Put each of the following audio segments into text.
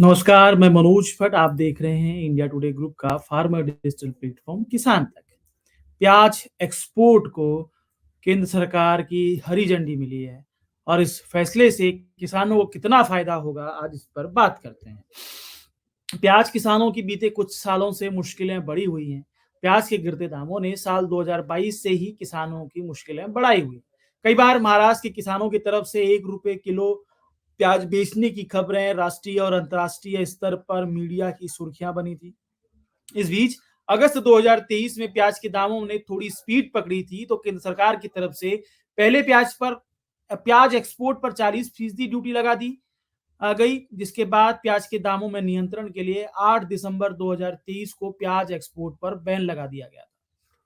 नमस्कार, मैं मनोज भट्ट। आप देख रहे हैं इंडिया टुडे ग्रुप का फार्मर डिजिटल प्लेटफॉर्म किसान तक। प्याज एक्सपोर्ट को केंद्र सरकार की हरी झंडी मिली है और इस फैसले से किसानों को कितना फायदा होगा, आज इस पर बात करते हैं। प्याज किसानों की बीते कुछ सालों से मुश्किलें बढ़ी हुई हैं। प्याज के गिरते दामों ने साल 2022 से ही किसानों की मुश्किलें बढ़ाई हुई। कई बार महाराष्ट्र के किसानों की तरफ से 1 रुपए किलो प्याज बेचने की खबरें राष्ट्रीय और अंतर्राष्ट्रीय स्तर पर मीडिया की सुर्खियां बनी थी। इस बीच अगस्त 2023 में प्याज के दामों ने थोड़ी स्पीड पकड़ी थी, तो केंद्र सरकार की तरफ से पहले प्याज एक्सपोर्ट पर 40% ड्यूटी लगा दी गई, जिसके बाद प्याज के दामों में नियंत्रण के लिए 8 दिसंबर 2023 को प्याज एक्सपोर्ट पर बैन लगा दिया गया था।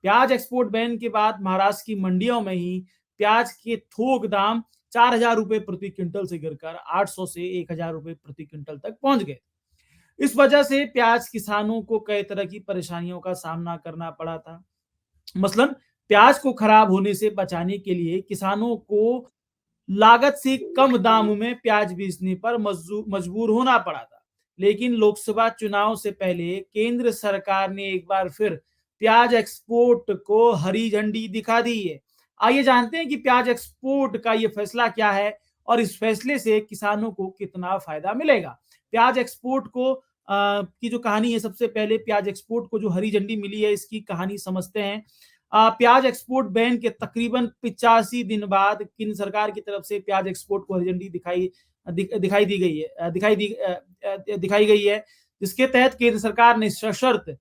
प्याज एक्सपोर्ट बैन के बाद महाराष्ट्र की मंडियों में ही प्याज के थोक दाम 4,000 रुपए प्रति क्विंटल से गिरकर 800 से 1,000 रुपए प्रति क्विंटल तक पहुंच गए। इस वजह से प्याज किसानों को कई तरह की परेशानियों का सामना करना पड़ा था। मसलन प्याज को खराब होने से बचाने के लिए किसानों को लागत से कम दाम में प्याज बेचने पर मजबूर होना पड़ा था। लेकिन लोकसभा चुनाव से पहले केंद्र सरकार ने एक बार फिर प्याज एक्सपोर्ट को हरी झंडी दिखा दी है। आइए जानते हैं कि प्याज एक्सपोर्ट का ये फैसला क्या है और इस फैसले से किसानों को कितना फायदा मिलेगा। प्याज एक्सपोर्ट को की जो कहानी है, सबसे पहले प्याज एक्सपोर्ट को जो हरी झंडी मिली है, इसकी कहानी समझते हैं। प्याज एक्सपोर्ट बैन के तकरीबन 85 दिन बाद केंद्र सरकार की तरफ से प्याज एक्सपोर्ट को हरी झंडी दिखाई गई है, जिसके तहत केंद्र सरकार ने सशर्त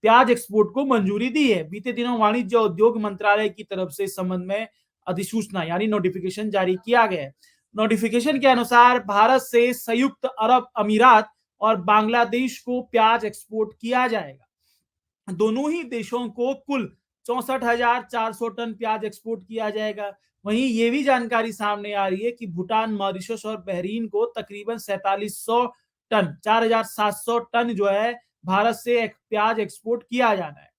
प्याज एक्सपोर्ट को मंजूरी दी है। बीते दिनों वाणिज्य और उद्योग मंत्रालय की तरफ से इस संबंध में अधिसूचना यानी नोटिफिकेशन जारी किया गया है। नोटिफिकेशन के अनुसार भारत से संयुक्त अरब अमीरात और बांग्लादेश को प्याज एक्सपोर्ट किया जाएगा। दोनों ही देशों को कुल 64,400 टन प्याज एक्सपोर्ट किया जाएगा। वहीं ये भी जानकारी सामने आ रही है कि भूटान, मॉरिशस और बहरीन को तकरीबन 4700 टन 4,700 टन जो है भारत से प्याज एक्सपोर्ट किया जाना है।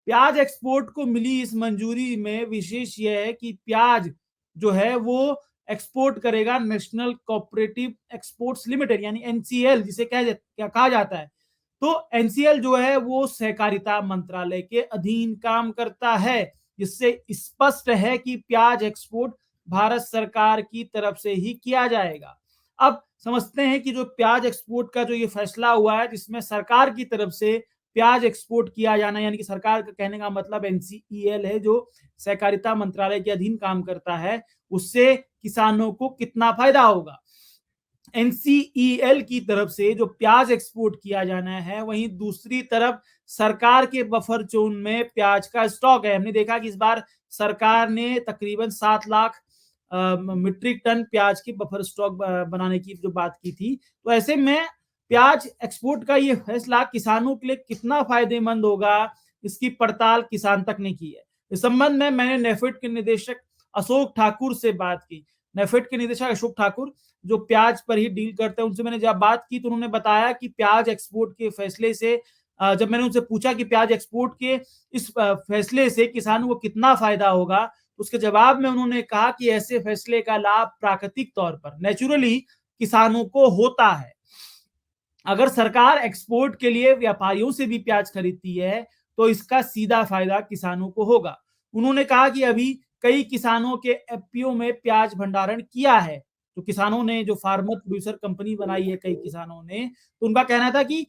प्याज एक्सपोर्ट को मिली इस मंजूरी में विशेष यह है कि प्याज जो है वो एक्सपोर्ट करेगा नेशनल कोऑपरेटिव एक्सपोर्ट्स लिमिटेड यानी एनसीएल, जिसे कहा जाता है। तो एनसीएल जो है वो सहकारिता मंत्रालय के अधीन काम करता है, जिससे स्पष्ट है कि प्याज एक्सपोर्ट भारत सरकार की तरफ से ही किया जाएगा। अब समझते हैं कि जो प्याज एक्सपोर्ट का जो ये फैसला हुआ है, जिसमें सरकार की तरफ से प्याज एक्सपोर्ट किया जाना, यानी कि सरकार का कहने का मतलब एनसीईएल है, जो सहकारिता मंत्रालय के अधीन काम करता है, उससे किसानों को कितना फायदा होगा। एनसीईएल की तरफ से जो प्याज एक्सपोर्ट किया जाना है, वहीं दूसरी तरफ सरकार के बफर जोन में प्याज का स्टॉक है। हमने देखा कि इस बार सरकार ने तकरीबन 7 लाख मीट्रिक टन प्याज की बफर स्टॉक बनाने की जो बात की थी। तो ऐसे में प्याज एक्सपोर्ट का ये फैसला किसानों के लिए कितना फायदेमंद होगा, इसकी पड़ताल किसान तक ने की है। इस संबंध में मैंने नेफेड के निदेशक अशोक ठाकुर से बात की। नेफेड के निदेशक अशोक ठाकुर जो प्याज पर ही डील करते हैं, उनसे मैंने जब बात की तो उन्होंने बताया कि प्याज एक्सपोर्ट के फैसले से जब मैंने उनसे पूछा कि प्याज एक्सपोर्ट के इस फैसले से किसानों को कितना फायदा होगा, तो उसके जवाब में उन्होंने कहा कि ऐसे फैसले का लाभ प्राकृतिक तौर पर नेचुरली किसानों को होता है। अगर सरकार एक्सपोर्ट के लिए व्यापारियों से भी प्याज खरीदती है तो इसका सीधा फायदा किसानों को होगा। उन्होंने कहा कि अभी कई किसानों के एफपीओ में प्याज भंडारण किया है। तो किसानों ने जो फार्मर प्रोड्यूसर कंपनी बनाई है कई किसानों ने, तो उनका कहना था कि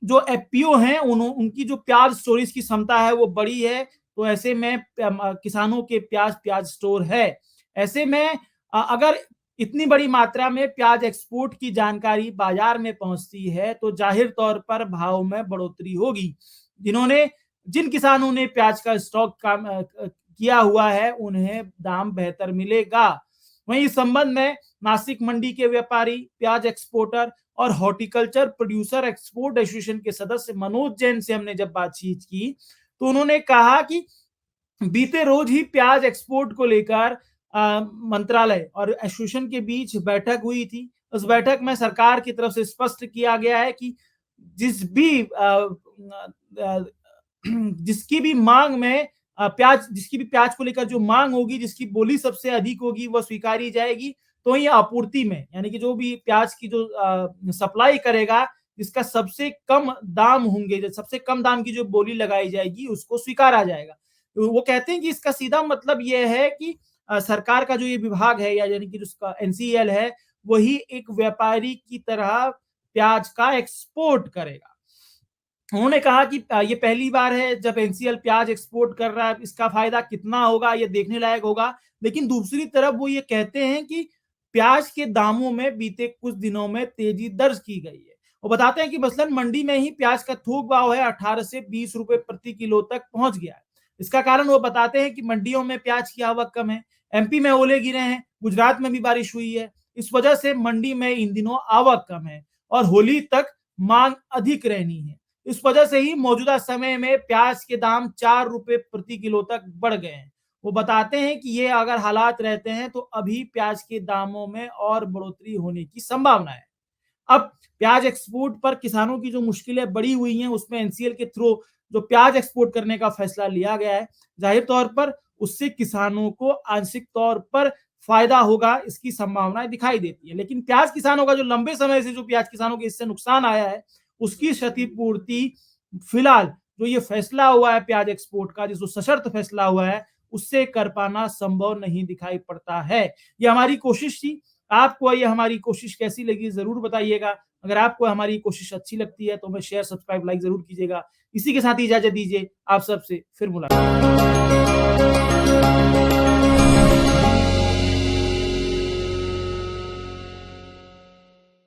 जो एफपीओ हैं उनकी जो प्याज स्टोरेज की क्षमता है वो बड़ी है। तो ऐसे में किसानों के प्याज स्टोर है। ऐसे में अगर इतनी बड़ी मात्रा में प्याज एक्सपोर्ट की जानकारी बाजार में पहुंचती है तो जाहिर तौर पर भाव में बढ़ोतरी होगी। जिन किसानों ने प्याज का स्टॉक किया हुआ है उन्हें दाम बेहतर मिलेगा। वहीं इस संबंध में नासिक मंडी के व्यापारी, प्याज एक्सपोर्टर और हॉर्टिकल्चर प्रोड्यूसर एक्सपोर्ट एसोसिएशन के सदस्य मनोज जैन से हमने जब बातचीत की तो उन्होंने कहा कि बीते रोज ही प्याज एक्सपोर्ट को लेकर मंत्रालय और एसोसिएशन के बीच बैठक हुई थी। उस बैठक में सरकार की तरफ से स्पष्ट किया गया है कि जिसकी भी प्याज को लेकर जो मांग होगी, जिसकी बोली सबसे अधिक होगी, वह स्वीकारी जाएगी। तो ये आपूर्ति में, यानी कि जो भी प्याज की जो सप्लाई करेगा, जिसका सबसे कम दाम होंगे, जो सबसे कम दाम की जो बोली लगाई जाएगी, उसको स्वीकारा जाएगा। तो वो कहते हैं कि इसका सीधा मतलब ये है कि सरकार का जो ये विभाग है, या यानी कि जिसका एनसीएल है, वही एक व्यापारी की तरह प्याज का एक्सपोर्ट करेगा। उन्होंने कहा कि ये पहली बार है जब एनसीएल प्याज एक्सपोर्ट कर रहा है, इसका फायदा कितना होगा ये देखने लायक होगा। लेकिन दूसरी तरफ वो ये कहते हैं कि प्याज के दामों में बीते कुछ दिनों में तेजी दर्ज की गई है। वो बताते हैं कि मसलन मंडी में ही प्याज का थोक भाव है 18 से 20 रुपए प्रति किलो तक पहुंच गया है। इसका कारण वो बताते हैं कि मंडियों में प्याज की आवक कम है, एमपी में ओले गिरे हैं, गुजरात में भी बारिश हुई है। इस वजह से मंडी में इन दिनों आवक कम है और होली तक मांग अधिक रहनी है। इस वजह से ही मौजूदा समय में प्याज के दाम 4 रुपए प्रति किलो तक बढ़ गए हैं। वो बताते हैं कि ये अगर हालात रहते हैं तो अभी प्याज के दामों में और बढ़ोतरी होने की संभावना है। अब प्याज एक्सपोर्ट पर किसानों की जो मुश्किलें बढ़ी हुई हैं, उसमें एनसीएल के थ्रू जो प्याज एक्सपोर्ट करने का फैसला लिया गया है, जाहिर तौर पर उससे किसानों को आंशिक तौर पर फायदा होगा, इसकी संभावनाएं दिखाई देती है। लेकिन प्याज किसानों का जो लंबे समय से जो प्याज किसानों के इससे नुकसान आया है, उसकी क्षतिपूर्ति फिलहाल जो ये फैसला हुआ है प्याज एक्सपोर्ट का, जिसको सशर्त फैसला हुआ है, उससे कर पाना संभव नहीं दिखाई पड़ता है। ये हमारी कोशिश थी। आपको ये हमारी कोशिश कैसी लगी जरूर बताइएगा। अगर आपको हमारी कोशिश अच्छी लगती है तो हमें शेयर, सब्सक्राइब, लाइक जरूर कीजिएगा। इसी के साथ ही इजाजत दीजिए। आप सबसे फिर मुलाकात।